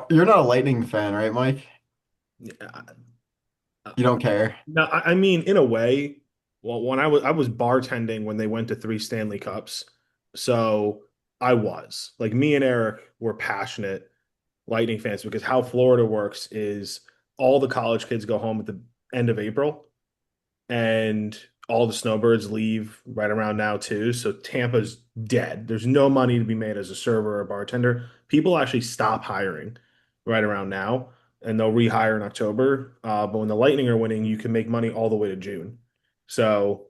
You're not a Lightning fan, right, Mike? Yeah. You don't care. No, I mean, in a way, well, when I was bartending when they went to three Stanley Cups, so I was like me and Eric were passionate Lightning fans because how Florida works is all the college kids go home at the end of April, and all the snowbirds leave right around now too. So Tampa's dead. There's no money to be made as a server or a bartender. People actually stop hiring right around now, and they'll rehire in October. But when the Lightning are winning, you can make money all the way to June. So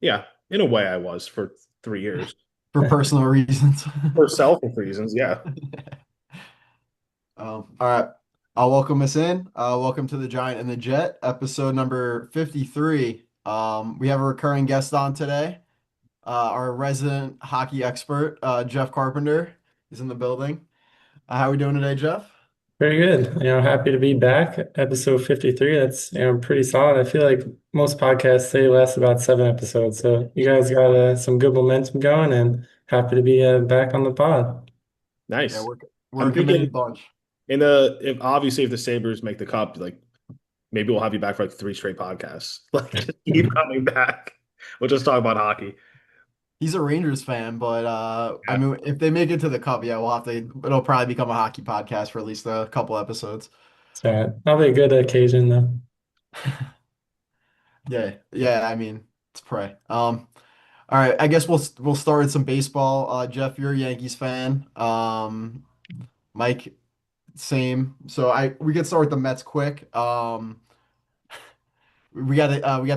yeah, in a way, I was for 3 years For personal reasons. for selfish reasons. Yeah, All right. I'll welcome us in. Welcome to the Giant and the Jet, episode number 53. We have a recurring guest on today. Our resident hockey expert, Jeff Carpenter, is in the building. How are we doing today, Jeff? Very good. Happy to be back. Episode 53. That's, pretty solid. I feel like most podcasts they last about 7 episodes. So you guys got some good momentum going and happy to be back on the pod. Yeah, nice. we're I'm a committed thinking bunch. if obviously if the Sabers make the cup, like maybe we'll have you back for like three straight podcasts. Like just keep coming back. We'll just talk about hockey. He's a Rangers fan, but I Yeah. mean, if they make it to the Cup, yeah, we'll have to. It'll probably become a hockey podcast for at least a couple episodes. So that'll be a good occasion though. Yeah, yeah. I mean, it's pray. All right. I guess we'll start with some baseball. Jeff, you're a Yankees fan. Mike, same. So we can start with the Mets quick. We got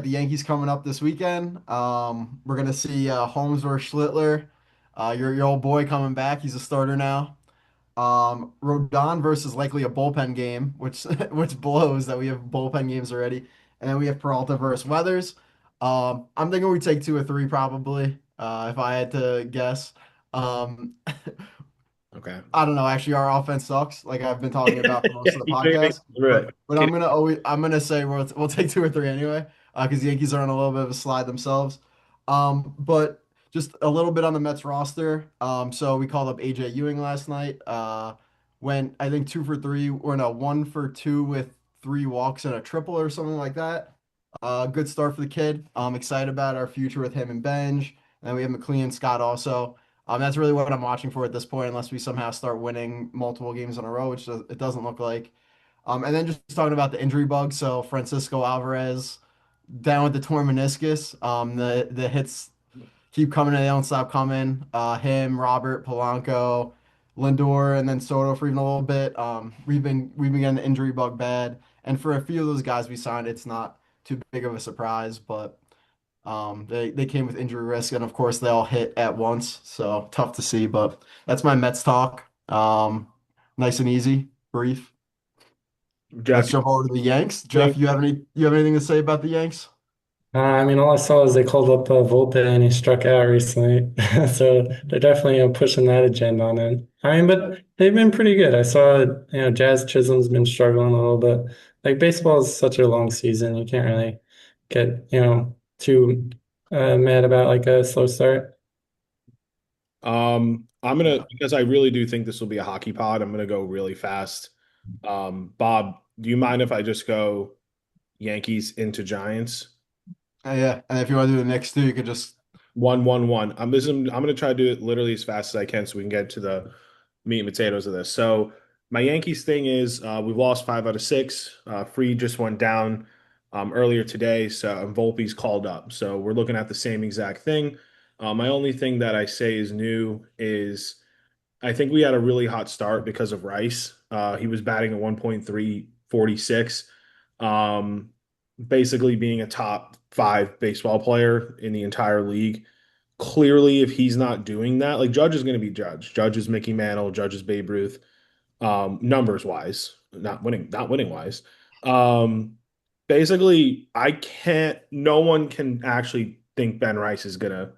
the Yankees coming up this weekend. We're gonna see Holmes versus Schlittler. Your old boy coming back. He's a starter now. Rodon versus likely a bullpen game, which which blows that we have bullpen games already. And then we have Peralta versus Weathers. I'm thinking we take two or three probably, if I had to guess. Um, Okay. I don't know. Actually, our offense sucks, like I've been talking about for Yeah, most of the you may make podcast. it through it. But I'm gonna say we'll take two or three anyway, because the Yankees are on a little bit of a slide themselves. But just a little bit on the Mets roster. So we called up AJ Ewing last night. Went I think two for three, or no, one for two with three walks and a triple or something like that. Good start for the kid. I'm excited about our future with him and Benge. And then we have McLean and Scott also. That's really what I'm watching for at this point, unless we somehow start winning multiple games in a row, which it doesn't look like. And then just talking about the injury bug. So Francisco Alvarez down with the torn meniscus. The hits keep coming and they don't stop coming. Him, Robert, Polanco, Lindor, and then Soto for even a little bit. We've been getting the injury bug bad, and for a few of those guys we signed, it's not too big of a surprise, but they came with injury risk, and of course they all hit at once, so tough to see. But that's my Mets talk. Nice and easy, brief. Jeff, Let's jump over to the Yanks. think Jeff, you have anything to say about the Yanks? All I saw is they called up Volpe and he struck out recently. So they're definitely pushing that agenda on him. But they've been pretty good. I saw, Jazz Chisholm's been struggling a little bit. Like baseball is such a long season. You can't really get, too mad about like a slow start. I'm gonna Yeah. because I really do think this will be a hockey pod. I'm gonna go really fast. Bob, do you mind if I just go Yankees into Giants? Yeah, and if you want to do the next two, you could just 1-1-1. I'm gonna try to do it literally as fast as I can so we can get to the meat and potatoes of this. So my Yankees thing is we've lost 5 out of 6. Free just went down earlier today, so and Volpe's called up. So we're looking at the same exact thing. My only thing that I say is new is I think we had a really hot start because of Rice. He was batting at 1.346, um, basically being a top five baseball player in the entire league. Clearly, if he's not doing that, like Judge is going to be Judge. Judge is Mickey Mantle. Judge is Babe Ruth. Numbers wise, not winning wise. Um, basically, I can't. No one can actually think Ben Rice is gonna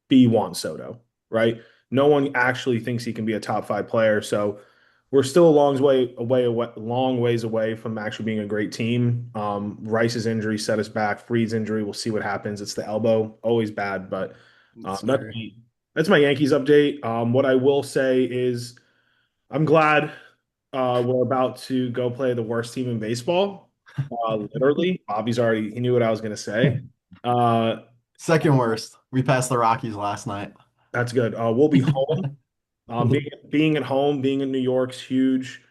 be Juan Soto, right? No one actually thinks he can be a top five player. So we're still a long ways away from actually being a great team. Rice's injury set us back. Freed's injury, we'll see what happens. It's the elbow, always bad, but it's that's scary. that's my Yankees update. What I will say is I'm glad. we're about to go play the worst team in baseball. Literally, Bobby's already he knew what I was gonna say. Uh, Second worst. We passed the Rockies last night. that's good. We'll be home. Being at home, being in New York's huge.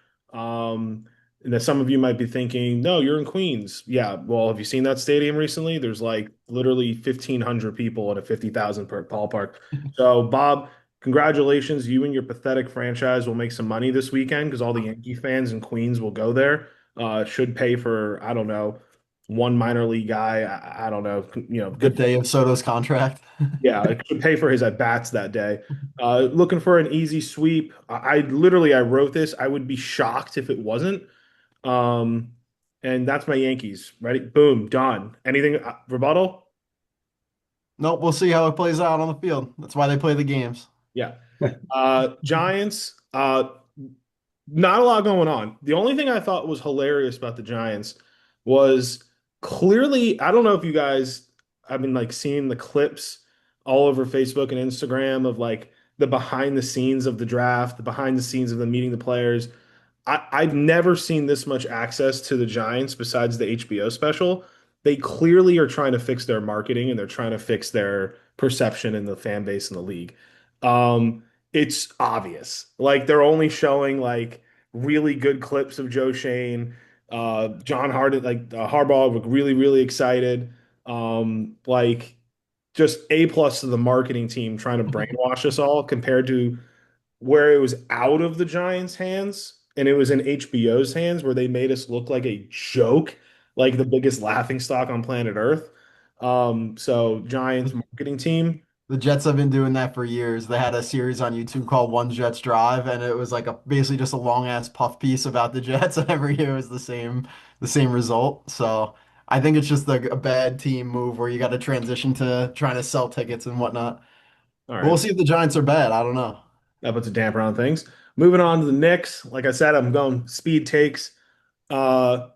And that some of you might be thinking, no, you're in Queens. Yeah, well, have you seen that stadium recently? There's like literally 1,500 people at a 50,000 per ballpark. So, Bob, congratulations. You and your pathetic franchise will make some money this weekend because all the Yankee fans in Queens will go there. Should pay for, I don't know, one minor league guy. I don't know, The good. day of Soto's contract. Yeah, it should pay for his at bats that day. Looking for an easy sweep. I literally I wrote this. I would be shocked if it wasn't. Um, and that's my Yankees. Ready? Boom, done. Anything rebuttal? Nope, we'll see how it plays out on the field. That's why they play the games. Yeah. Giants. Not a lot going on. The only thing I thought was hilarious about the Giants was clearly, I don't know if you guys I've been like seeing the clips all over Facebook and Instagram of like the behind the scenes of the draft, the behind the scenes of the meeting the players. I've never seen this much access to the Giants besides the HBO special. They clearly are trying to fix their marketing and they're trying to fix their perception in the fan base in the league. It's obvious. Like they're only showing like really good clips of Joe Shane, John Harden, like Harbaugh, were really, really excited. Like just A plus to the marketing team trying to brainwash us all compared to where it was out of the Giants' hands and it was in HBO's hands where they made us look like a joke, like the biggest laughing stock on planet Earth. So Giants marketing team. The Jets have been doing that for years. They had a series on YouTube called One Jets Drive, and it was like a basically just a long ass puff piece about the Jets, and every year was the same result. So I think it's just a bad team move where you got to transition to trying to sell tickets and whatnot. All But we'll right. see if the Giants are bad. I don't know. That puts a damper on things. Moving on to the Knicks. Like I said, I'm going speed takes. Uh,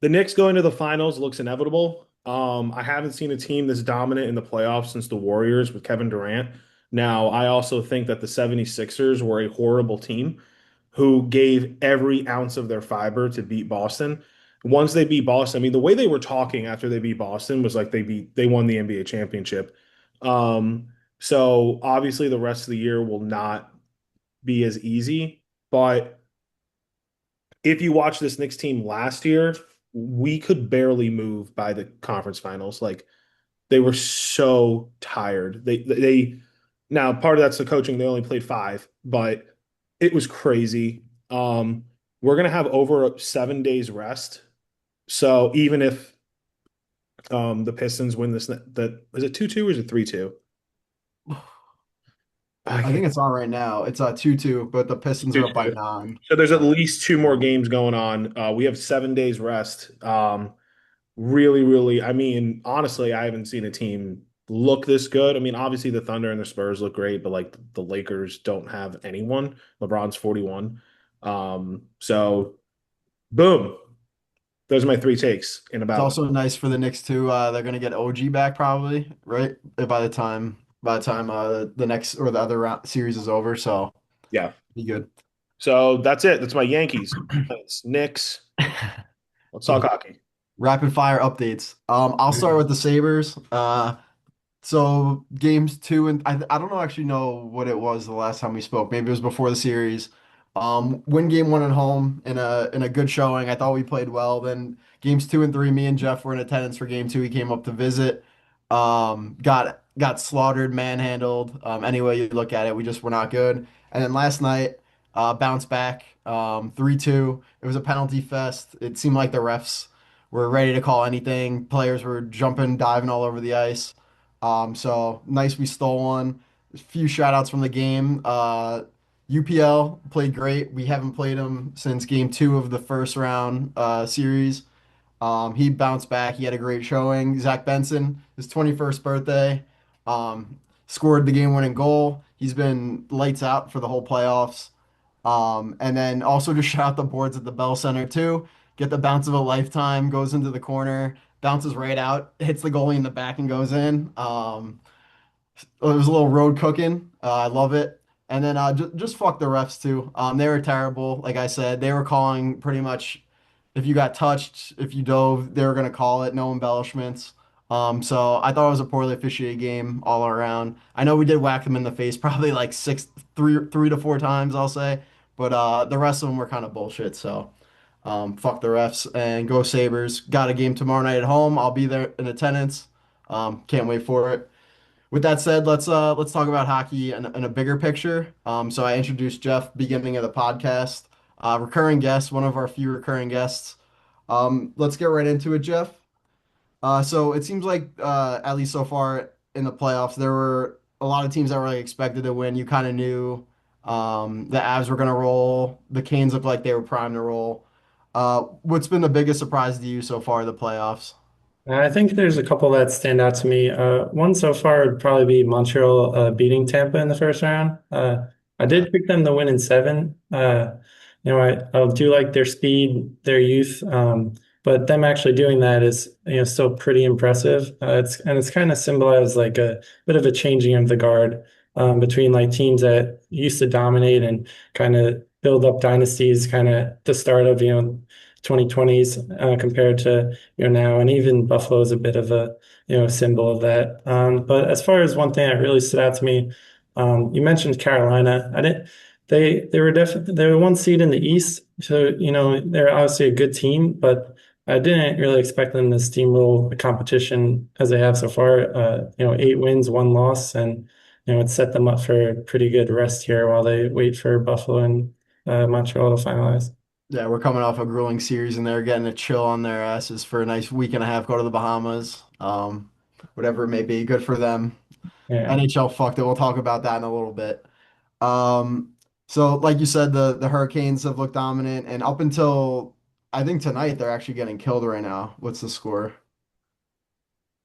the Knicks going to the finals looks inevitable. I haven't seen a team this dominant in the playoffs since the Warriors with Kevin Durant. Now, I also think that the 76ers were a horrible team who gave every ounce of their fiber to beat Boston. Once they beat Boston, I mean, the way they were talking after they beat Boston was like they won the NBA championship. So obviously the rest of the year will not be as easy, but if you watch this Knicks team last year, we could barely move by the conference finals. Like they were so tired. They now part of that's the coaching. They only played five, but it was crazy. We're gonna have over 7 days rest. So even if the Pistons win this, that is it 2-2 or is it 3-2? I I think can't. it's on right now. It's 2-2, but the Pistons are up by 2-2. 9. So there's at least two more games going on. We have 7 days rest. Really, really, I mean, honestly, I haven't seen a team look this good. I mean, obviously the Thunder and the Spurs look great, but like the Lakers don't have anyone. LeBron's 41. So boom. Those are my three takes in It's about, also nice for the Knicks too. They're gonna get OG back probably, right? By the time the next or the other round series is over, so yeah. be good. So that's it. That's my Yankees. It's Knicks. Let's talk hockey. Rapid fire updates. I'll start with the Sabers. So games two and I don't know actually know what it was the last time we spoke. Maybe it was before the series. Win game one at home in a good showing. I thought we played well. Then games two and three, me and Jeff were in attendance for game two. He came up to visit. Got slaughtered, manhandled. Any way you look at it, we just were not good. And then last night, bounced back, 3-2. It was a penalty fest. It seemed like the refs were ready to call anything. Players were jumping, diving all over the ice. So nice we stole one. A few shout outs from the game. UPL played great. We haven't played him since game two of the first round series. He bounced back. He had a great showing. Zach Benson, his 21st birthday, scored the game-winning goal. He's been lights out for the whole playoffs. And then also just shout out the boards at the Bell Center too. Get the bounce of a lifetime, goes into the corner, bounces right out, hits the goalie in the back and goes in. It was a little road cooking. I love it. And then just fuck the refs too. They were terrible. Like I said, they were calling pretty much if you got touched, if you dove, they were gonna call it. No embellishments. So I thought it was a poorly officiated game all around. I know we did whack them in the face probably like three to four times, I'll say. But the rest of them were kind of bullshit. So fuck the refs and go Sabers. Got a game tomorrow night at home. I'll be there in attendance. Can't wait for it. With that said, let's talk about hockey in a bigger picture. So I introduced Jeff beginning of the podcast, recurring guest, one of our few recurring guests. Let's get right into it, Jeff. So it seems like at least so far in the playoffs, there were a lot of teams that were like expected to win. You kind of knew the Avs were gonna roll. The Canes looked like they were primed to roll. What's been the biggest surprise to you so far in the playoffs? I think there's a couple that stand out to me. One so far would probably be Montreal beating Tampa in the first round. I Yeah. did pick them to win in seven. I do like their speed, their youth, but them actually doing that is still pretty impressive. It's kind of symbolized like a bit of a changing of the guard between like teams that used to dominate and kind of build up dynasties, kind of the start of 2020s compared to now, and even Buffalo is a bit of a symbol of that. But as far as one thing that really stood out to me, you mentioned Carolina. I didn't. They were definitely they were one seed in the East, so they're obviously a good team, but I didn't really expect them to steamroll the competition as they have so far. 8 wins, one loss, and it set them up for a pretty good rest here while they wait for Buffalo and Montreal to finalize. Yeah, we're coming off a grueling series and they're getting a chill on their asses for a nice week and a half, go to the Bahamas. Whatever it may be, good for them. Yeah. NHL fucked it. We'll talk about that in a little bit. Um, so like you said, the Hurricanes have looked dominant, and up until I think tonight they're actually getting killed right now. What's the score?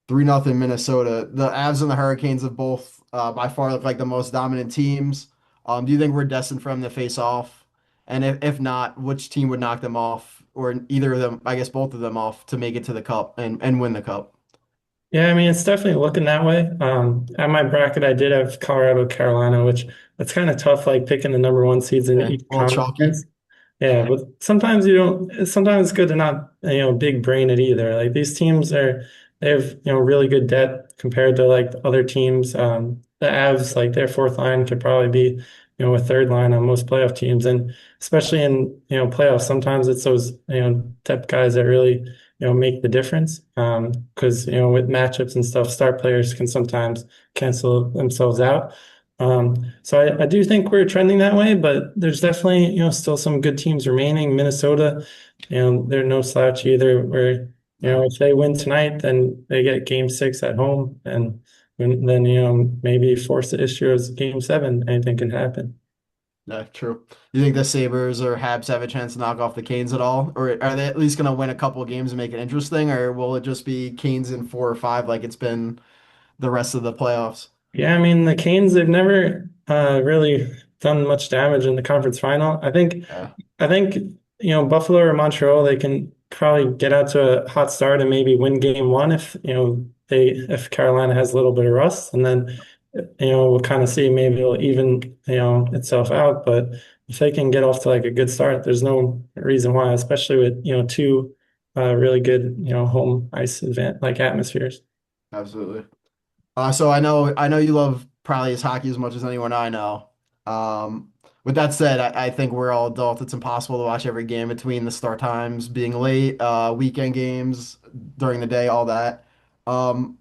3-0 Minnesota. The Avs and the Hurricanes have both by far looked like the most dominant teams. Do you think we're destined for them to face off? And if not, which team would knock them off, or either of them, I guess both of them off to make it to the cup and win the cup? Yeah, I mean, it's definitely looking that way. At my bracket, I did have Colorado, Carolina, which it's kind of tough, like picking the number one seeds in Yeah, a each little chalky. conference. Yeah, but sometimes you don't. Sometimes it's good to not, big brain it either. Like these teams they have, really good depth compared to like the other teams. The Avs, like their fourth line could probably be, a third line on most playoff teams, and especially in playoffs, sometimes it's those depth guys that really make the difference. Because with matchups and stuff, star players can sometimes cancel themselves out. So I do think we're trending that way, but there's definitely, still some good teams remaining. Minnesota, they're no slouch either. Where, Yeah, if they win tonight, then they get game six at home, and then, maybe force the issue of game seven. Anything can happen. yeah, true. You think the Sabers or Habs have a chance to knock off the Canes at all, or are they at least going to win a couple of games and make it interesting, or will it just be Canes in 4 or 5 like it's been the rest of the playoffs? Yeah, I mean, the Canes, they've never really done much damage in the conference final. Yeah, I think, Buffalo or Montreal, they can probably get out to a hot start and maybe win game one if, if Carolina has a little bit of rust. And then, we'll kind of see maybe it'll even, itself out. But if they can get off to like a good start, there's no reason why, especially with, two really good, home ice event like atmospheres. absolutely. So I know you love probably his hockey as much as anyone I know. With that said, I think we're all adults. It's impossible to watch every game between the start times being late, weekend games during the day, all that. Um,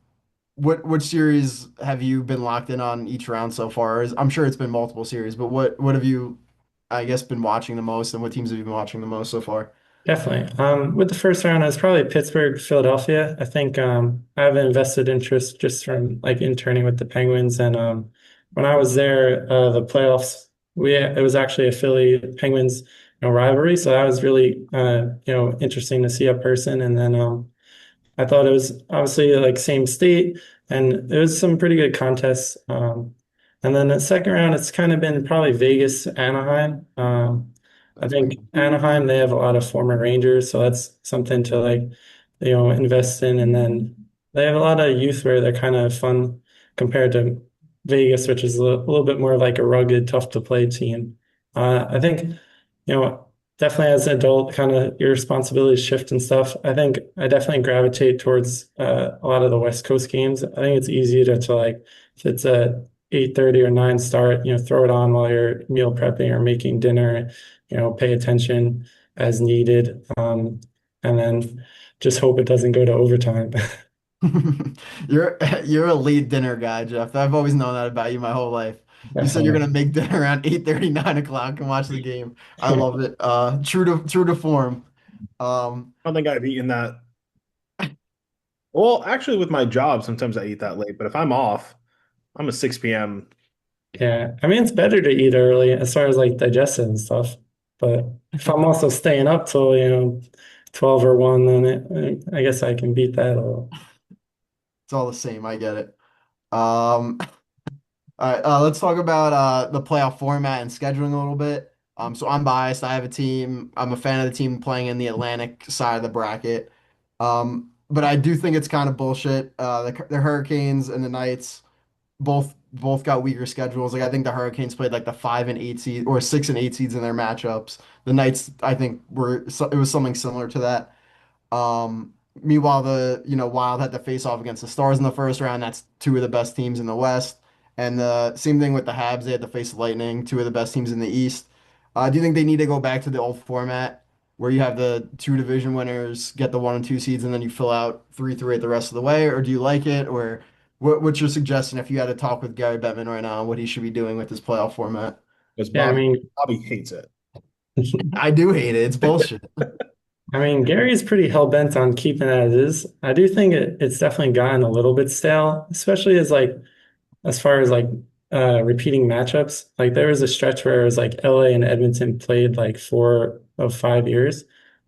what series have you been locked in on each round so far? I'm sure it's been multiple series, but what have you, I guess, been watching the most, and what teams have you been watching the most so far? Definitely. With the first round, it's probably Pittsburgh, Philadelphia. I think I have an invested interest just from like interning with the Penguins, and when I was there, the playoffs, we it was actually a Philly Penguins rivalry, so that was really interesting to see up person. And then I thought it was obviously like same state, and it was some pretty good contests. And then the second round, it's kind of been probably Vegas, Anaheim. I That's big. think Anaheim, they have a lot of former Rangers, so that's something to like, invest in. And then they have a lot of youth where they're kind of fun compared to Vegas, which is a little bit more like a rugged, tough to play team. I think, definitely as an adult, kind of your responsibilities shift and stuff. I think I definitely gravitate towards a lot of the West Coast games. I think it's easier to like if it's a 8:30 or 9 start, throw it on while you're meal prepping or making dinner, pay attention as needed. And then just hope it doesn't go to overtime. You're a late dinner guy, Jeff. I've always known that about you my whole life. You said you're Definitely. gonna make dinner around 8:30, 9 o'clock and watch the game. I love it. True to form. Um, I don't think I've eaten that. Well, actually, with my job, sometimes I eat that late, but if I'm off, I'm a 6 p.m. Yeah, I mean it's better to eat early as far as like digestion and stuff. But if I'm also staying up till 12 or 1, then I guess I can beat that a little. it's all the same. I get it. Um, all right, let's talk about the playoff format and scheduling a little bit. So I'm biased. I have a team. I'm a fan of the team playing in the Atlantic side of the bracket. But I do think it's kind of bullshit. The Hurricanes and the Knights both got weaker schedules. Like I think the Hurricanes played like the 5 and 8 seed or 6 and 8 seeds in their matchups. The Knights, I think, it was something similar to that. Meanwhile, the Wild had to face off against the Stars in the first round. That's two of the best teams in the West. And the same thing with the Habs. They had to face the Lightning, two of the best teams in the East. Do you think they need to go back to the old format where you have the two division winners get the 1 and 2 seeds and then you fill out 3 through 8 the rest of the way? Or do you like it? Or what's your suggestion if you had to talk with Gary Bettman right now on what he should be doing with this playoff format? Because Yeah, Bobby hates it. I do hate it. It's bullshit. I mean Gary's pretty hell bent on keeping it as is. I do think it's definitely gotten a little bit stale, especially as far as like repeating matchups. Like there was a stretch where it was like LA and Edmonton played like 4 of 5 years.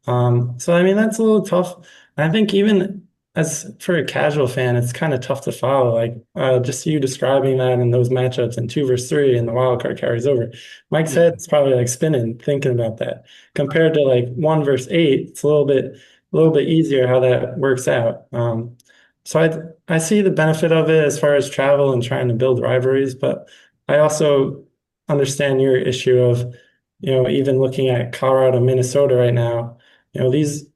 So I mean that's a little tough. I think even as for a casual fan, it's kind of tough to follow. Like just you describing that and those matchups and 2 versus 3 and the wild card carries over. Mike's Yeah. head is probably like spinning thinking about that. Compared to like 1 versus 8, it's a little bit easier how that works out. So I see the benefit of it as far as travel and trying to build rivalries, but I also understand your issue of, even looking at Colorado, Minnesota right now, these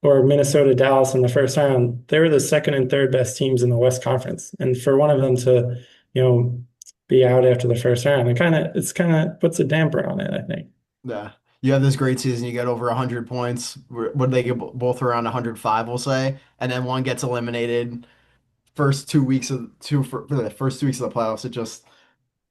or Minnesota, Dallas in the first round, they were the second and third best teams in the West Conference. And for one of them to, you know, be out after the first round, it's kind of puts a damper on it, I think. Yeah. You have this great season, you get over 100 points. What they get both around 105, we'll say, and then one gets eliminated for the first 2 weeks of the playoffs. It just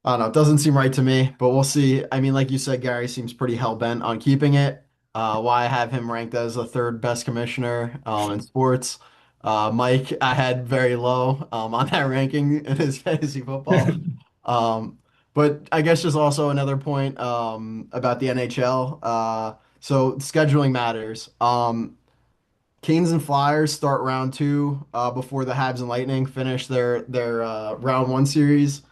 I don't know, it doesn't seem right to me, but we'll see. I mean, like you said, Gary seems pretty hell bent on keeping it. Why I have him ranked as the third best commissioner in sports. Mike, I had very low on that ranking in his fantasy football. Um, but I guess just also another point about the NHL. So scheduling matters. Canes and Flyers start round two before the Habs and Lightning finish their round one series.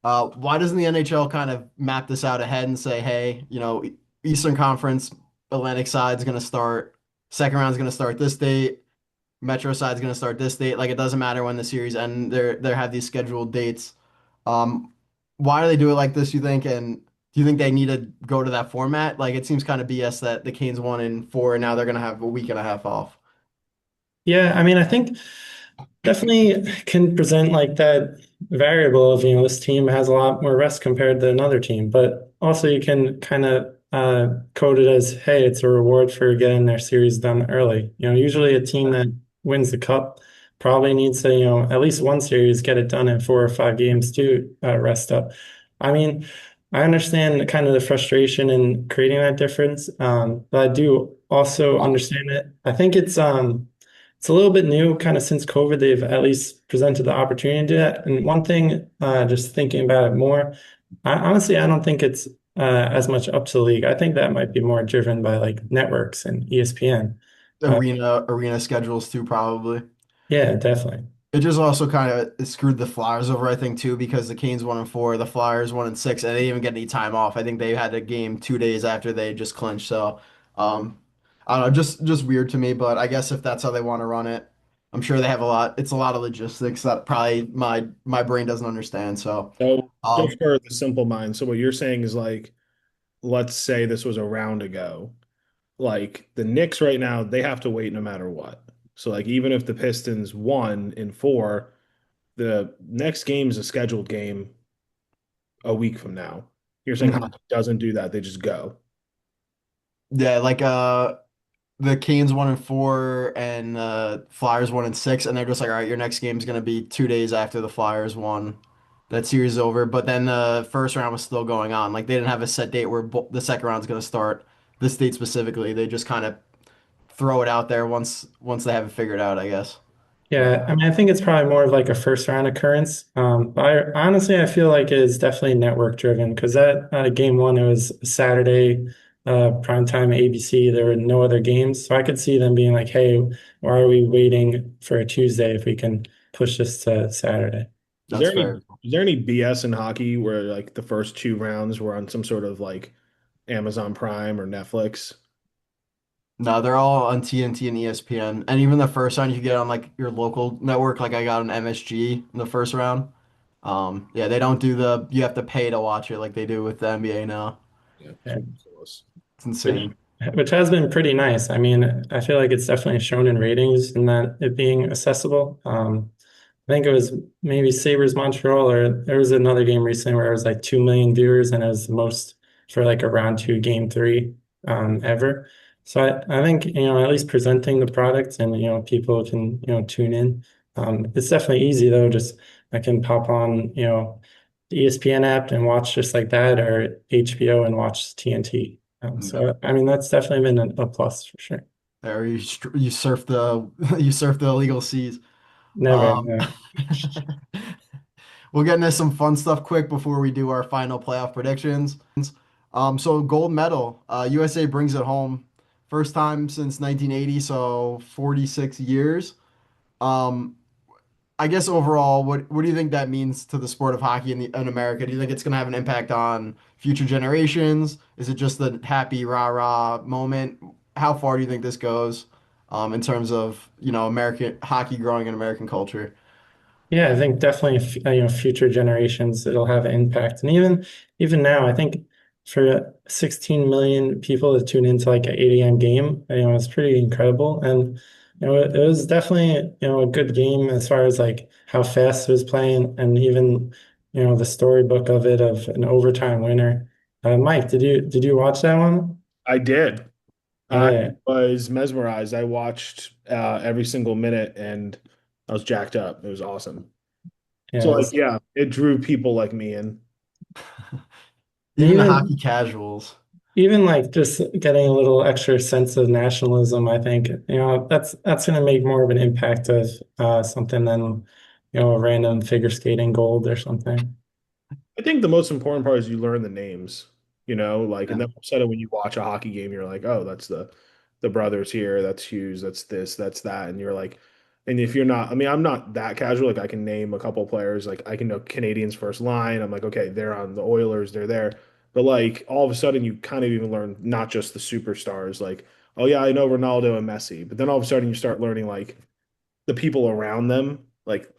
Why doesn't the NHL kind of map this out ahead and say, hey, Eastern Conference Atlantic side's going to start, second round's going to start this date, Metro side's going to start this date. Like it doesn't matter when the series end. They have these scheduled dates. Um, why do they do it like this, you think? And do you think they need to go to that format? Like it seems kind of BS that the Canes won in four and now they're going to have a week and a half off. Yeah, I mean, I think definitely can present like that variable of, this team has a lot more rest compared to another team, but also you can kind of code it as, hey, it's a reward for getting their series done early. Usually a team that wins the cup probably needs to, at least one series get it done in 4 or 5 games to rest up. I mean, I understand kind of the frustration in creating that difference, but I do also understand it. I think it's a little bit new, kind of since COVID, they've at least presented the opportunity to do that. And one thing, just thinking about it more, honestly, I don't think it's as much up to the league. I think that might be more driven by like networks and ESPN. Uh, Arena schedules too, probably. yeah, definitely. It just also kind of screwed the Flyers over, I think, too, because the Canes 1 and 4, the Flyers 1 and 6, and they didn't even get any time off. I think they had a game 2 days after they just clinched. So, um, I don't know, just weird to me. But I guess if that's how they want to run it, I'm sure they have a lot. It's a lot of logistics that probably my brain doesn't understand. So, So just um, for the simple mind, so what you're saying is like, let's say this was a round ago. Like the Knicks right now, they have to wait no matter what. So like even if the Pistons won in four, the next game is a scheduled game a week from now. You're saying mhm. hockey doesn't do that; they just go. Yeah, like the Canes 1-4 and Flyers 1-6, and they're just like, all right, your next game is gonna be 2 days after the Flyers won. That series is over, but then the first round was still going on. Like they didn't have a set date where the second round's gonna start. This date specifically, they just kind of throw it out there once they have it figured out, I guess. Yeah, I mean, I think it's probably more of like a first round occurrence. But honestly, I feel like it is definitely network driven because that game one, it was Saturday, primetime ABC. There were no other games. So I could see them being like, hey, why are we waiting for a Tuesday if we can push this to Saturday? That's fair. Is there any BS in hockey where like the first two rounds were on some sort of like Amazon Prime or Netflix? No, they're all on TNT and ESPN, and even the first round you could get on like your local network. Like I got on MSG in the first round. Yeah, they don't do the you have to pay to watch it like they do with the NBA now. Yeah, it's Yeah. ridiculous. It's Which insane. which has been pretty nice. I mean, I feel like it's definitely shown in ratings and that it being accessible. I think it was maybe Sabres Montreal, or there was another game recently where it was like 2 million viewers and it was the most for like a round two, game three ever. So I think, at least presenting the product and, people can, tune in. It's definitely easy though. Just I can pop on, the ESPN app and watch just like that or HBO and watch TNT. Yeah. So, I mean, that's definitely been a plus for sure. Or you surf the you surf the illegal seas. Never. Um, we'll get into some fun stuff quick before we do our final playoff predictions. So gold medal, USA brings it home, first time since 1980, so 46 years. Um, I guess overall, what do you think that means to the sport of hockey in America? Do you think it's going to have an impact on future generations? Is it just the happy rah rah moment? How far do you think this goes, in terms of, American hockey growing in American culture? Yeah, I think definitely, future generations, it'll have an impact. And even now, I think for 16 million people to tune into like an 8 a.m. game, it's pretty incredible. And, it was definitely, a good game as far as like how fast it was playing and even, the storybook of it of an overtime winner. Mike, did you watch that one? I did. I Yeah, was mesmerized. I watched every single minute and I was jacked up. It was awesome. yeah. So like yeah, it drew people like me in. And Even the hockey casuals. even like just getting a little extra sense of nationalism, I think, that's going to make more of an impact of something than, a random figure skating gold or something. I think the most important part is you learn the names, like Yeah. and then all of a sudden when you watch a hockey game, you're like, oh, that's the brothers here, that's Hughes, that's this, that's that. And you're like, and if you're not, I mean, I'm not that casual. Like I can name a couple players, like I can know Canadians first line. I'm like, okay, they're on the Oilers, they're there. But like all of a sudden you kind of even learn not just the superstars, like, oh yeah, I know Ronaldo and Messi. But then all of a sudden you start learning like the people around them. Like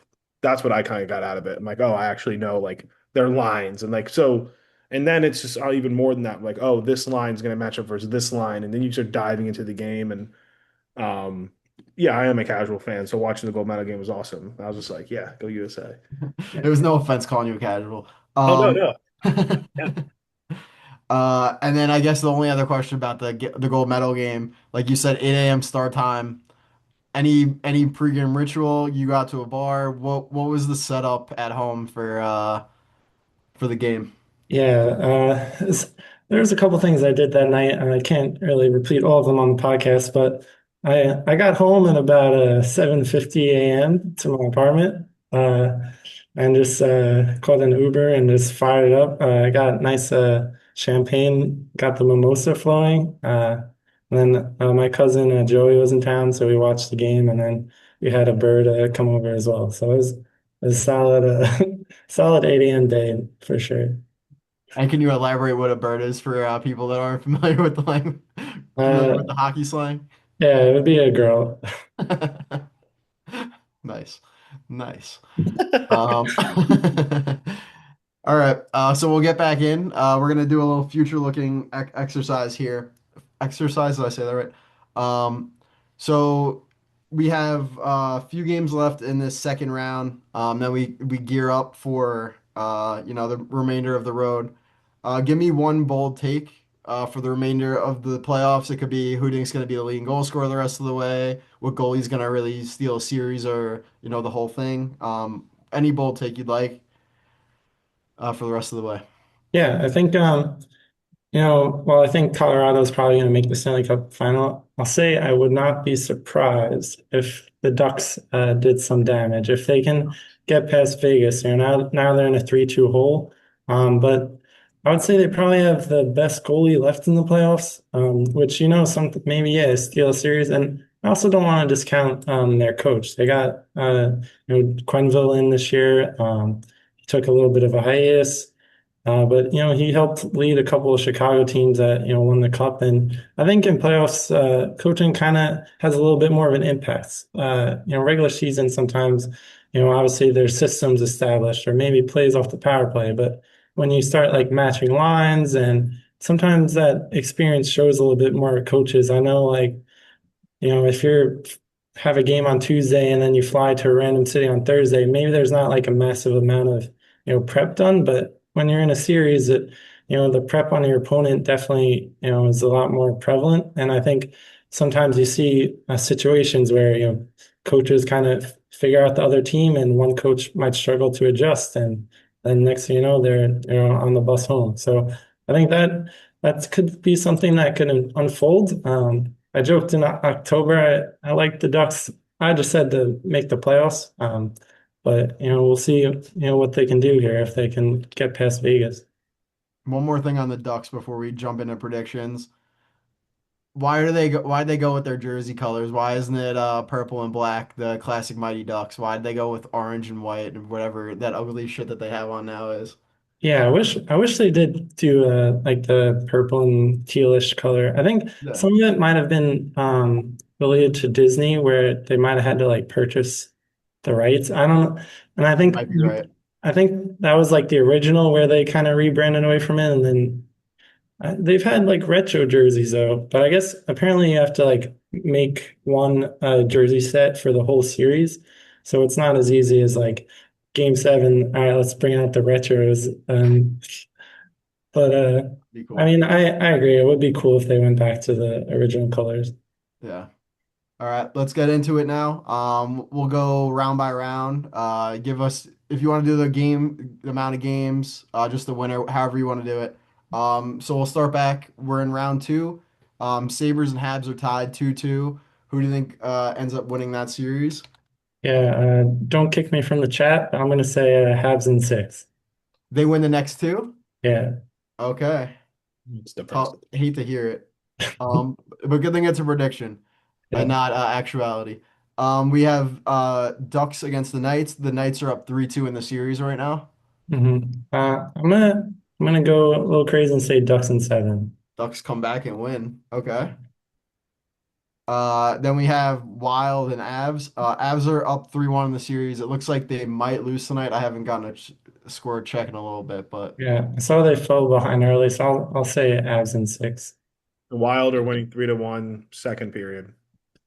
that's what I kind of got out of it. I'm like, oh, I actually know like their lines and like so, and then it's just even more than that. Like, oh, this line's gonna match up versus this line, and then you start diving into the game. And um, yeah, I am a casual fan, so watching the gold medal game was awesome. I was just like, yeah, go USA. It was no offense calling you a casual. Oh no, Um, no, yeah. and then I guess the only other question about the gold medal game, like you said, 8 a.m. start time. Any pregame ritual? You got to a bar. What was the setup at home for the game? Yeah, there's a couple things I did that night, and I can't really repeat all of them on the podcast, but I got home at about 7:50 a.m. to my apartment, and just called an Uber and just fired it up. I got nice champagne, got the mimosa flowing, and then my cousin Joey was in town, so we watched the game, and then we had a bird come over as well. So it was solid, solid 8 a.m. day for sure. And can you elaborate what a bird is for people that aren't familiar with the language, familiar with Uh, the hockey slang? yeah, it would be a girl. Nice. Nice. Um, all right. So we'll get back in. We're gonna do a little future looking exercise here. Exercise, did I say that right? Um, so we have a few games left in this second round. Then we gear up for the remainder of the road. Give me one bold take for the remainder of the playoffs. It could be who do you think's going to be the leading goal scorer the rest of the way, what goalie's going to really steal a series or the whole thing. Any bold take you'd like for the rest of the way. Yeah, I think well, I think Colorado's probably going to make the Stanley Cup final. I'll say I would not be surprised if the Ducks did some damage. If they can get past Vegas, now they're in a 3-2 hole. But I would say they probably have the best goalie left in the playoffs, which some maybe yeah, steal a series. And I also don't want to discount their coach. They got Quenneville in this year. He took a little bit of a hiatus. But he helped lead a couple of Chicago teams that won the cup, and I think in playoffs, coaching kind of has a little bit more of an impact. Regular season sometimes, obviously there's systems established or maybe plays off the power play, but when you start like matching lines, and sometimes that experience shows a little bit more coaches. I know, like if you're have a game on Tuesday and then you fly to a random city on Thursday, maybe there's not like a massive amount of, prep done, but when you're in a series the prep on your opponent definitely, is a lot more prevalent. And I think sometimes you see situations where, coaches kind of figure out the other team and one coach might struggle to adjust. And then next thing you know, they're, on the bus home. So I think that could be something that could unfold. I joked in October, I like the Ducks. I just said to make the playoffs. But we'll see, what they can do here if they can get past Vegas. One more thing on the Ducks before we jump into predictions. Why'd they go with their jersey colors? Why isn't it purple and black, the classic Mighty Ducks? Why'd they go with orange and white and whatever that ugly shit that they have on now is? Yeah, I wish they did do like the purple and tealish color. I think Yeah, some of it might have been related to Disney where they might have had to like purchase the rights. I don't know. And you might be right. I think that was like the original where they kind of rebranded away from it, and then they've had like retro jerseys though, but I guess apparently you have to like make one jersey set for the whole series. So it's not as easy as like game seven. All right, let's bring out the retros. But Be I cool. mean, I agree. It would be cool if they went back to the original colors. Yeah. All right, let's get into it now. We'll go round by round. Give us if you want to do the amount of games, just the winner, however you want to do it. So we'll start back. We're in round two. Sabers and Habs are tied 2-2. Who do you think ends up winning that series? Yeah, don't kick me from the chat. I'm gonna say Habs in six. They win the next two? Yeah. Okay. It's depressing. Hate to hear it. But good thing it's a prediction and Yeah. not actuality. We have Ducks against the Knights. The Knights are up 3-2 in the series right now. I'm gonna go a little crazy and say Ducks in seven. Ducks come back and win. Okay. Then we have Wild and Avs. Avs are up 3-1 in the series. It looks like they might lose tonight. I haven't gotten a score check in a little bit, but Yeah, I saw they fell behind early, so I'll say Avs in six. The Wild are winning 3-1 second period.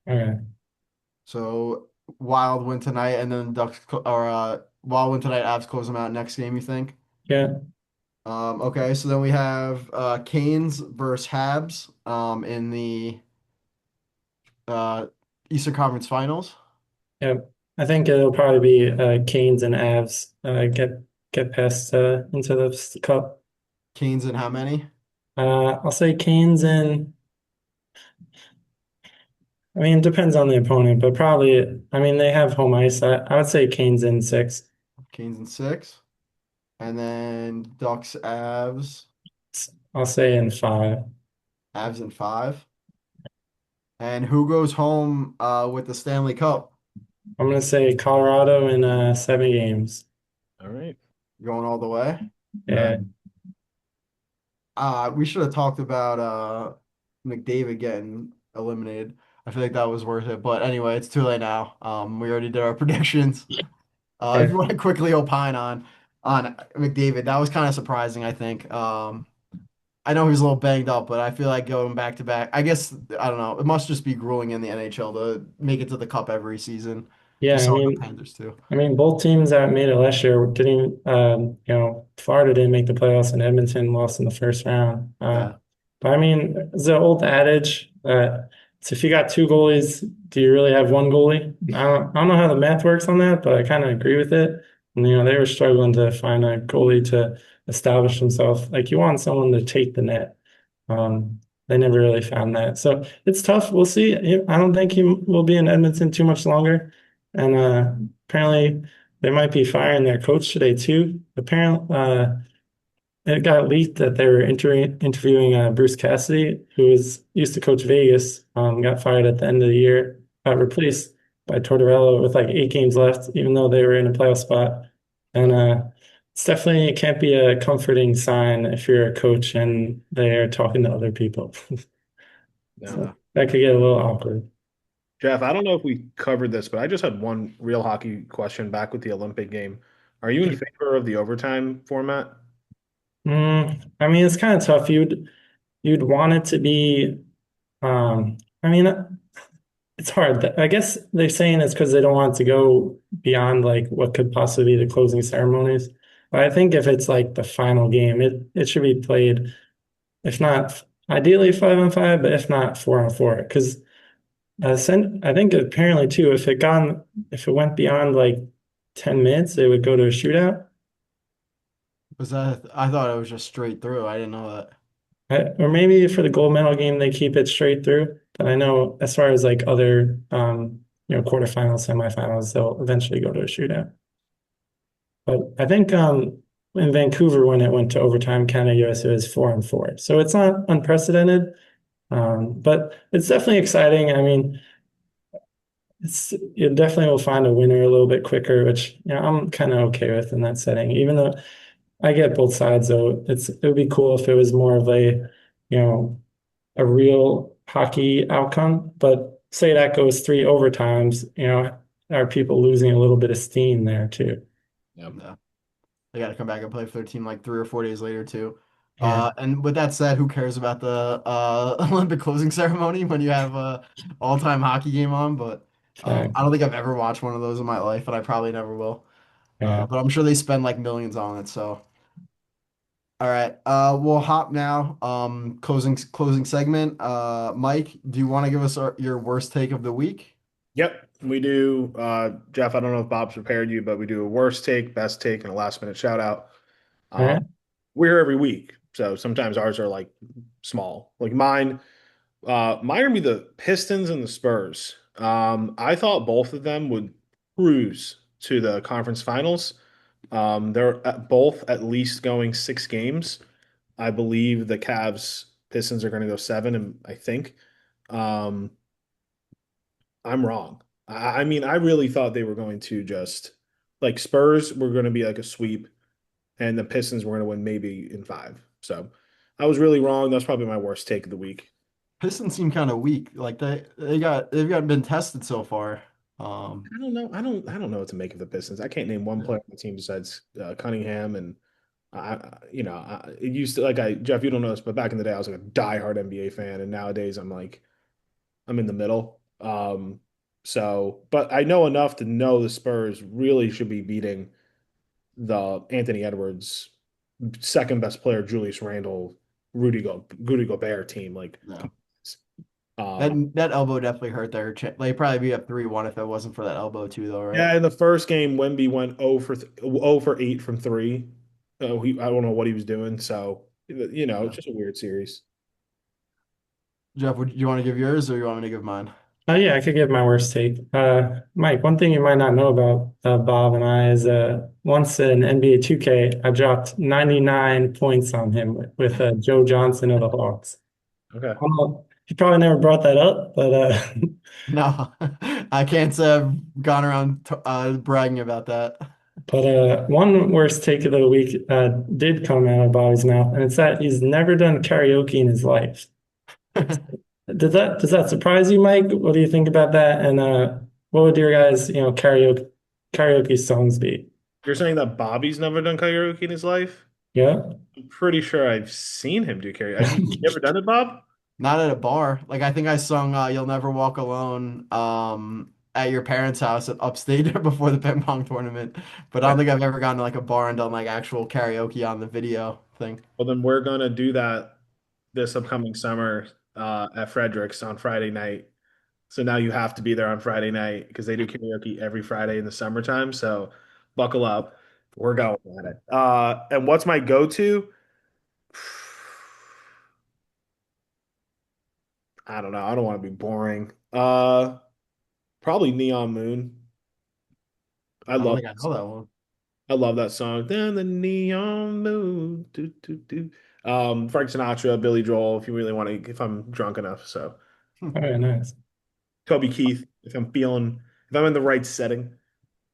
Okay. so Wild win tonight, and then Wild win tonight. Avs close them out next game. You think? Yeah. Okay, so then we have Canes versus Habs in the uh, Eastern Conference Finals. Yeah. I think it'll probably be Canes and Avs get past into the cup. Canes and how many? I'll say Canes and I mean it depends on the opponent, but probably I mean they have home ice. I would say Canes in six. Canes and six, and then Ducks, Avs, I'll say in five. Avs and five. And who goes home with the Stanley Cup? I'm gonna say Colorado in 7 games. All right. Going all the way? Yeah. We should have talked about McDavid getting eliminated. I feel like that was worth it. But anyway, it's too late now. We already did our predictions. If you Right. want to quickly opine on McDavid, that was kind of surprising, I think. I know he was a little banged up, but I feel like going back to back, I guess I don't know. It must just be grueling in the NHL to make it to the Cup every season. Yeah, Just so the Panthers too. both teams that made it last year didn't, Florida didn't make the playoffs and Edmonton lost in the first round. Yeah. But I mean, it's the old adage that so if you got two goalies, do you really have one goalie? I don't know how the math works on that, but I kind of agree with it. And, they were struggling to find a goalie to establish himself. Like you want someone to take the net. They never really found that. So it's tough. We'll see. I don't think he will be in Edmonton too much longer. And apparently they might be firing their coach today too. Apparently, it got leaked that they were interviewing Bruce Cassidy, who used to coach Vegas, got fired at the end of the year, got replaced by Tortorella with like 8 games left, even though they were in a playoff spot. And it's definitely it can't be a comforting sign if you're a coach and they're talking to other people. Yeah. So that could get a little awkward. Jeff, I don't know if we covered this, but I just had one real hockey question back with the Olympic game. Are you in favor of the overtime format? I mean, it's kind of tough. You'd want it to be. I mean, it's hard. I guess they're saying it's because they don't want it to go beyond like what could possibly be the closing ceremonies. But I think if it's like the final game, it should be played, if not ideally 5-on-5, but if not 4-on-4. Because I think apparently too, if it went beyond like 10 minutes, it would go to a shootout. Was that? I thought it was just straight through. I didn't know that. Or maybe for the gold medal game, they keep it straight through. But I know as far as like other, quarterfinals, semifinals, they'll eventually go to a shootout. But I think in Vancouver, when it went to overtime, Canada USA was 4-on-4. So it's not unprecedented, but it's definitely exciting. I mean, it definitely will find a winner a little bit quicker, which I'm kind of okay with in that setting. Even though I get both sides, though, it would be cool if it was more of you know, a real hockey outcome. But say that goes 3 overtimes, are people losing a little bit of steam there too? Yeah. Yeah. They got to come back and play for their team like 3 or 4 days later too. Yeah, And with that said, who cares about the Olympic closing ceremony when you have a all-time hockey game on? But I don't think I've ever watched one of those in my life, and I probably never will. yeah. But I'm sure they spend like millions on it. So, all right, we'll hop now. Closing segment. Mike, do you want to give us your worst take of the week? Yep, we do. Jeff, I don't know if Bob's prepared you, but we do a worst take, best take, and a last minute shout out. All Um, right. we're here every week, so sometimes ours are like small. Like mine are gonna be the Pistons and the Spurs. I thought both of them would cruise to the conference finals. Both at least going 6 games. I believe the Cavs Pistons are going to go 7, and I think. Um, I'm wrong. I mean, I really thought they were going to just like Spurs were going to be like a sweep, and the Pistons were going to win maybe in 5. So I was really wrong. That's probably my worst take of the week. Pistons seem kind of weak. Like they've got been tested so far. I don't know. I don't know what to make of the Pistons. I can't name one Yeah. player on the team besides Cunningham, and it used to like I Jeff. You don't know this, but back in the day, I was like a diehard NBA fan, and nowadays I'm in the middle. But I know enough to know the Spurs really should be beating the Anthony Edwards second best player, Julius Randle, Rudy Gobert team. Like, Yeah. um, That elbow definitely hurt their They'd probably be up 3-1 if it wasn't for that elbow too, though, right? yeah, in the first game, Wemby went 0 for 8 from three. I don't know what he was doing. So, Yeah. it's just a weird series. Jeff, would you want to give yours or you want me to give mine? Oh yeah, I could give my worst take. Mike, one thing you might not know about Bob and I is once in NBA 2K, I dropped 99 points on him with Joe Johnson of the Hawks. Okay. He probably never brought that up, but No, I can't say I've gone around bragging about that. one worst take of the week did come out of Bobby's mouth, and it's that he's never done karaoke in his life. does that surprise you, Mike? What do you think about that? And what would your guys, karaoke songs be? You're saying that Bobby's never done karaoke in his life? Yeah. I'm pretty sure I've seen him do karaoke. Have you ever done it, Bob? Not at a bar. Like I think I sung "You'll Never Walk Alone" at your parents' house at upstate before the ping pong tournament. But I don't think I've ever gone to like a bar and done like actual karaoke on the video thing. Well, then we're gonna do that this upcoming summer at Frederick's on Friday night. So now you have to be there on Friday night because they do karaoke every Friday in the summertime. So buckle up. We're going at it. And what's my go-to? I don't know. I don't want to be boring. Probably Neon Moon. I I don't love think I that know that song. one. I love that song. Down the neon moon. Do, do, do. Frank Sinatra, Billy Joel, if you really want to, if I'm drunk enough. So All right, nice. Toby Keith, if I'm in the right setting,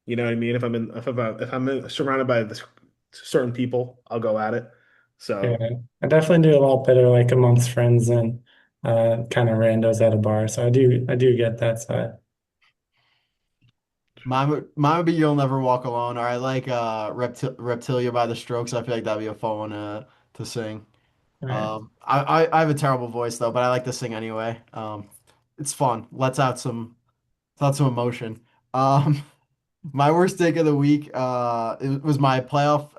you know what I mean? If I'm surrounded by this certain people, I'll go at it. Yeah, So I definitely do a lot better like amongst friends and kind of randos at a bar. So I do get that side. Mine would be "You'll Never Walk Alone," or I like "Reptilia" by the Strokes. I feel like that'd be a fun one to sing. All right. I have a terrible voice though, but I like to sing anyway. It's fun. Lets out some emotion. Um, My worst take of the week, it was my playoff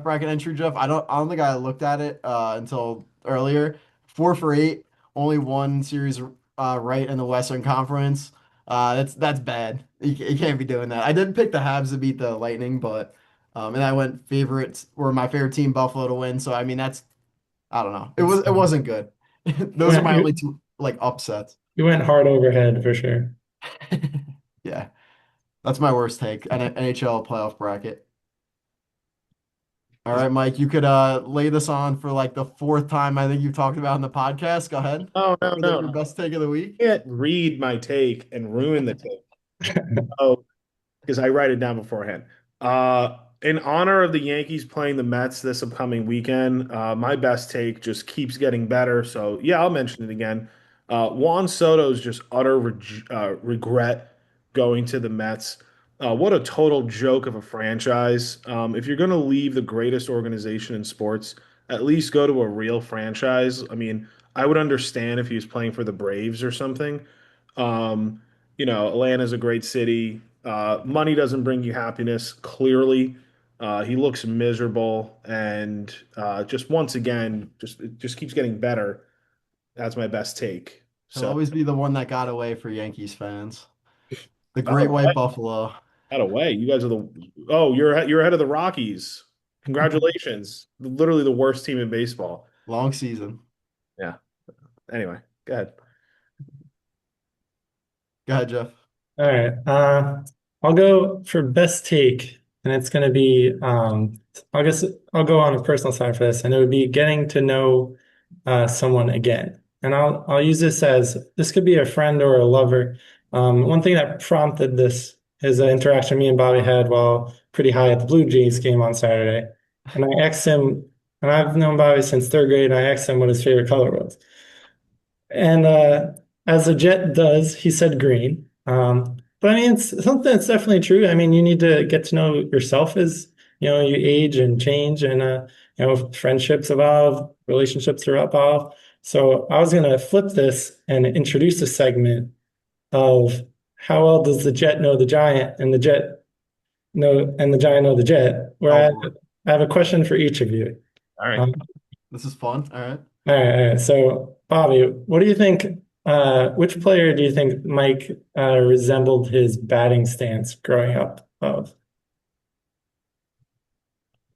bracket entry, Jeff. I don't think I looked at it until earlier. 4 for 8, only one series right in the Western Conference. That's bad. You can't be doing that. I did pick the Habs to beat the Lightning, but and I went favorites or my favorite team Buffalo to win. So I mean I don't know. That's, It wasn't good. you Those are went my only you, two like upsets. you went hard overhead for sure. Yeah, that's my worst take. NHL playoff bracket. All right, Mike, you could lay this on for like the fourth time I think you've talked about in the podcast. Go ahead. no, no, Your no. best take of the week. Can't read my take and ruin the take. Oh, because I write it down beforehand. In honor of the Yankees playing the Mets this upcoming weekend, my best take just keeps getting better. So yeah, I'll mention it again. Juan Soto's just utter regret going to the Mets. What a total joke of a franchise. If you're going to leave the greatest organization in sports, at least go to a real franchise. I mean, I would understand if he was playing for the Braves or something. Um, Atlanta's a great city. Money doesn't bring you happiness, clearly. He looks miserable, and just once again, it just keeps getting better. That's my best take. He'll So, always be the one that got away for Yankees fans. The by Great the way, White Buffalo. by the way, you guys are you're ahead of the Rockies. Congratulations! Literally the worst team in baseball. Long season. Yeah. Anyway, go ahead. Go ahead, Jeff. All right. I'll go for best take, and it's going to be I guess I'll go on a personal side for this, and it would be getting to know someone again. And I'll use this could be a friend or a lover. One thing that prompted this is an interaction me and Bobby had while pretty high at the Blue Jays game on Saturday. And I asked him, and I've known Bobby since third grade, and I asked him what his favorite color was. And as a Jet does, he said green. But I mean, it's something that's definitely true. I mean, you need to get to know yourself as you age and change, and friendships evolve, relationships are evolve. So I was gonna flip this and introduce a segment of how well does the Jet know the Giant, and the Giant know the Jet. Where Oh I, boy. I have a question for each of you. All right. Um, This is fun. All right. all right. So, Bobby, what do you think? Which player do you think Mike resembled his batting stance growing up of?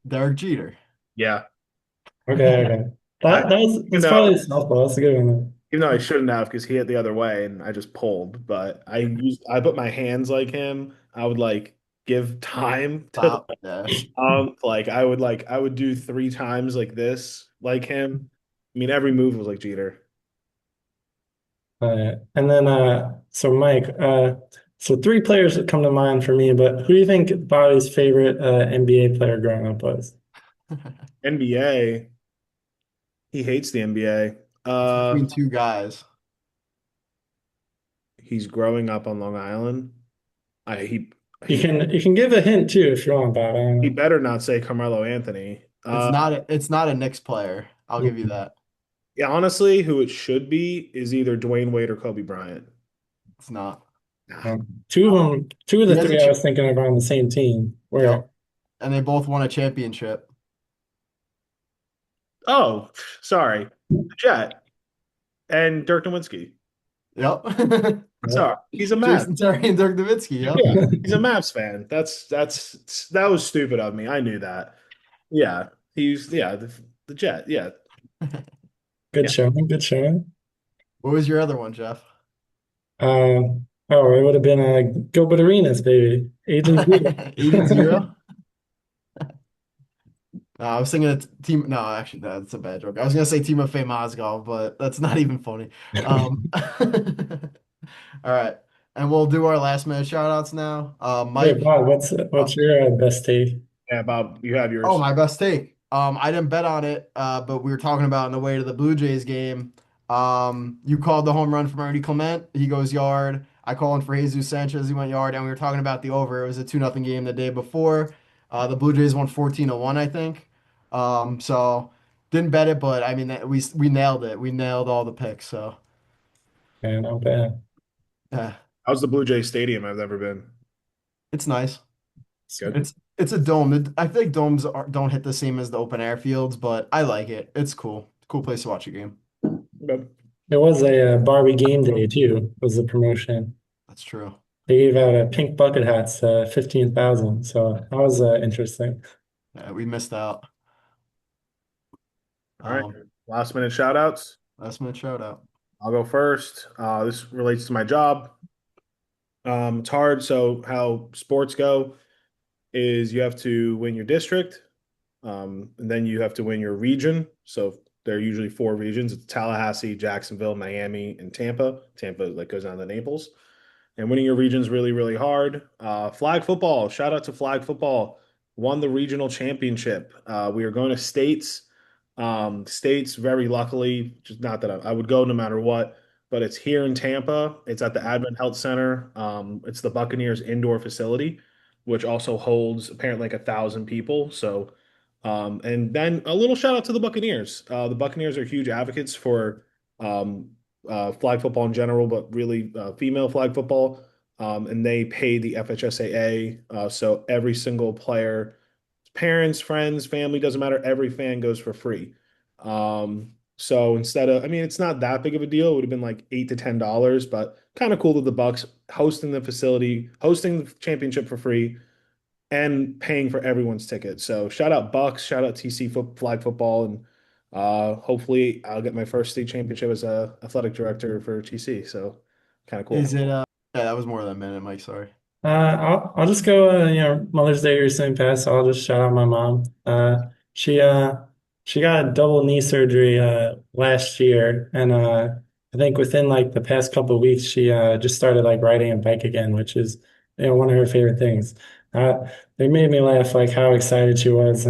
Derek Jeter. Yeah. Okay, okay. I, That's probably a softball. That's a good one. even though I shouldn't have because he hit the other way and I just pulled, but I put my hands like him. I would give time to Stop. Yeah. I would do 3 times like this like him. I mean every move was like Jeter. And then, so Mike, so three players that come to mind for me, but who do you think Bobby's favorite NBA player growing up was? NBA, he hates the NBA. It's Uh, between two guys. he's growing up on Long Island. I You he can give a hint too if you want, but I don't he know. better not say Carmelo Anthony. It's not a Knicks player. I'll give you that. Yeah, honestly, who it should be is either Dwayne Wade or Kobe Bryant. It's not. Nah. Two of He the has a three I was thinking of are on the same team. Where yep, and they both won a championship. Oh, sorry, the Jet and Dirk Nowitzki. Yep. Sorry, he's a Mavs. Jason Terry and Dirk Nowitzki. Yep. Yeah, he's a Mavs fan. That was stupid of me. I knew that. Yeah, the Jet. Yeah, good yeah. showing, good showing. What was your other one, Jeff? Oh, it would have been Gilbert Arenas, baby. Agent Zero. 8-0. No, I was thinking it's team. No, actually, that's a bad joke. I was gonna say Timofey Mozgov, but that's not even funny. All right, and we'll do our last minute shout outs now. Wait, Mike. Bob, uh, what's your best take? Yeah, Bob, you have Oh, yours. my best take. I didn't bet on it, but we were talking about on the way to the Blue Jays game. You called the home run from Ernie Clement. He goes yard. I called in for Jesus Sanchez. He went yard, and we were talking about the over. It was a 2-0 game the day before. The Blue Jays won 14-1, I think. So didn't bet it, but I mean we nailed it. We nailed all the picks. So Man, not bad. yeah, How's the Blue Jay Stadium I've ever been? it's nice. Good. It's a dome. I feel like don't hit the same as the open air fields, but I like it. It's cool. Cool place to watch a game. Good. It was a Barbie game day too, was the promotion. That's true. They gave out pink bucket hats, 15,000. So that was interesting. Yeah, we missed out. All right. Um, Last minute shout outs. last minute shout out. I'll go first. This relates to my job. It's hard. So how sports go is you have to win your district, and then you have to win your region. So there are usually four regions. It's Tallahassee, Jacksonville, Miami, and Tampa. Tampa like goes down to Naples. And winning your region is really, really hard. Flag football. Shout out to flag football. Won the regional championship. We are going to states. States, very luckily, just not that I would go no matter what, but it's here in Tampa. It's at the Advent Health Center. It's the Buccaneers indoor facility, which also holds apparently like 1,000 people. So, and then a little shout out to the Buccaneers. The Buccaneers are huge advocates for um, flag football in general, but really female flag football. And they pay the FHSAA. So every single player, parents, friends, family, doesn't matter. Every fan goes for free. So instead of, I mean, it's not that big of a deal. It would have been like $8 to $10, but kind of cool that the Bucks hosting the facility, hosting the championship for free, and paying for everyone's ticket. So shout out Bucks, shout out flag football, and hopefully I'll get my first state championship as a athletic director for TC. So kind of cool. Is it yeah, that was more than a minute, Mike, sorry. I'll just go, Mother's Day recently passed, so I'll just shout out my mom. She she got a double knee surgery last year, and I think within like the past couple of weeks, she just started like riding a bike again, which is one of her favorite things. They made me laugh like how excited she was,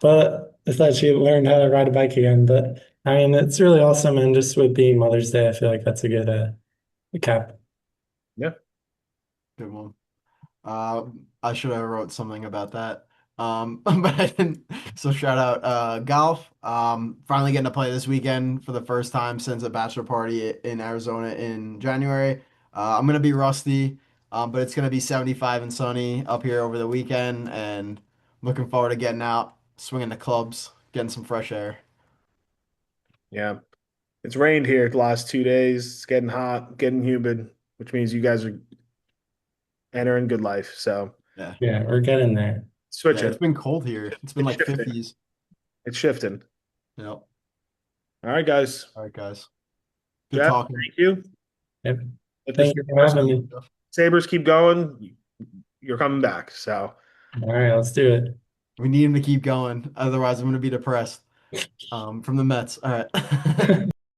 but it's that she learned how to ride a bike again. But I mean, it's really awesome, and just with being Mother's Day, I feel like that's a good cap. Yeah. Good one. I should have wrote something about that. But I didn't. So shout out golf. Finally getting to play this weekend for the first time since a bachelor party in Arizona in January. I'm gonna be rusty, but it's gonna be 75 and sunny up here over the weekend, and looking forward to getting out, swinging the clubs, getting some fresh air. Yeah. It's rained here the last 2 days. It's getting hot, getting humid, which means you guys are entering good life. So Yeah. Yeah, we're getting there. Yeah, switching. it's been cold here. It's been It's like shifting. 50s. It's shifting. Yep. All right, guys. All right, guys. Good Jeff, talking. thank you. Yep. Let the Thank you for having me. Sabers keep going. You're coming back. So All right, let's do it. We need him to keep going. Otherwise, I'm going to be depressed from the Mets. All right.